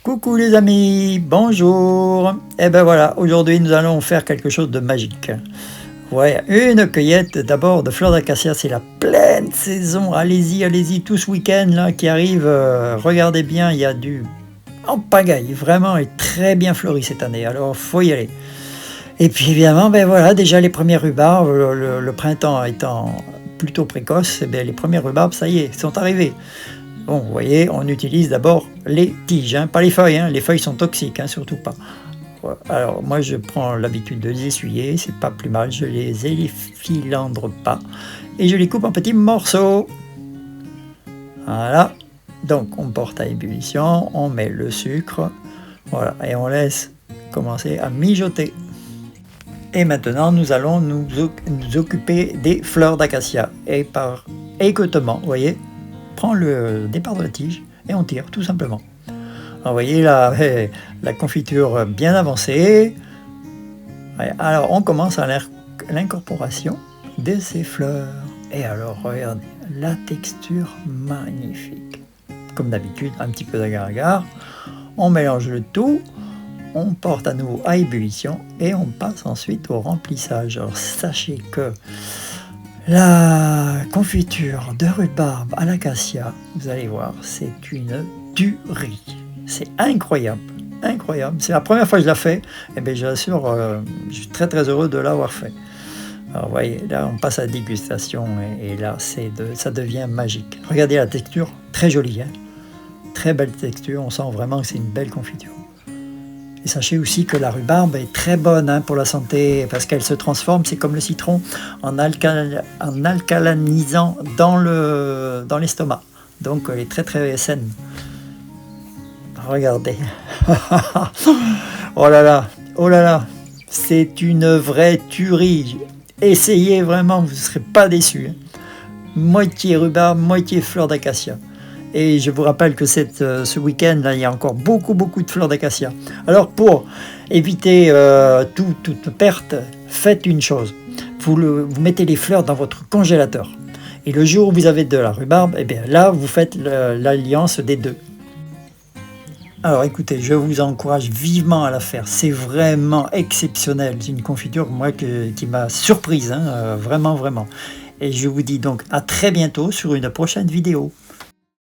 Coucou les amis, bonjour. Et ben voilà, aujourd'hui nous allons faire quelque chose de magique. Ouais, une cueillette d'abord de fleurs d'acacia, c'est la pleine saison. Allez-y, allez-y, tout ce week-end là qui arrive, regardez bien, il y a du en pagaille, vraiment est très bien fleuri cette année, alors faut y aller. Et puis évidemment, ben voilà, déjà les premiers rhubarbes, le printemps étant plutôt précoce, eh bien, les premiers rhubarbes, ça y est, sont arrivés. Bon, vous voyez, on utilise d'abord les tiges, hein, pas les feuilles. Hein. Les feuilles sont toxiques, hein, surtout pas. Ouais. Alors moi, je prends l'habitude de les essuyer, c'est pas plus mal. Je les effilandre pas et je les coupe en petits morceaux. Voilà. Donc on porte à ébullition, on met le sucre, voilà, et on laisse commencer à mijoter. Et maintenant, nous allons nous occuper des fleurs d'acacia et par écoutement, vous voyez. Prend le départ de la tige et on tire tout simplement. Alors, vous voyez la confiture bien avancée. Alors on commence à l'incorporation de ces fleurs. Et alors regardez, la texture magnifique. Comme d'habitude, un petit peu d'agar-agar. On mélange le tout. On porte à nouveau à ébullition et on passe ensuite au remplissage. Alors sachez que la confiture de rhubarbe à l'acacia, vous allez voir, c'est une tuerie. C'est incroyable, incroyable. C'est la première fois que je la fais, et bien j'assure, je suis très très heureux de l'avoir fait. Alors vous voyez, là on passe à la dégustation et là ça devient magique. Regardez la texture, très jolie, hein, très belle texture, on sent vraiment que c'est une belle confiture. Et sachez aussi que la rhubarbe est très bonne pour la santé parce qu'elle se transforme, c'est comme le citron, en alcalanisant dans l'estomac. Donc elle est très très saine. Regardez. Oh là là, c'est une vraie tuerie. Essayez vraiment, vous ne serez pas déçus. Moitié rhubarbe, moitié fleur d'acacia. Et je vous rappelle que ce week-end, là, il y a encore beaucoup de fleurs d'acacia. Alors pour éviter toute perte, faites une chose. Vous mettez les fleurs dans votre congélateur. Et le jour où vous avez de la rhubarbe, eh bien là, vous faites l'alliance des deux. Alors écoutez, je vous encourage vivement à la faire. C'est vraiment exceptionnel. C'est une confiture qui m'a surprise, vraiment. Et je vous dis donc à très bientôt sur une prochaine vidéo.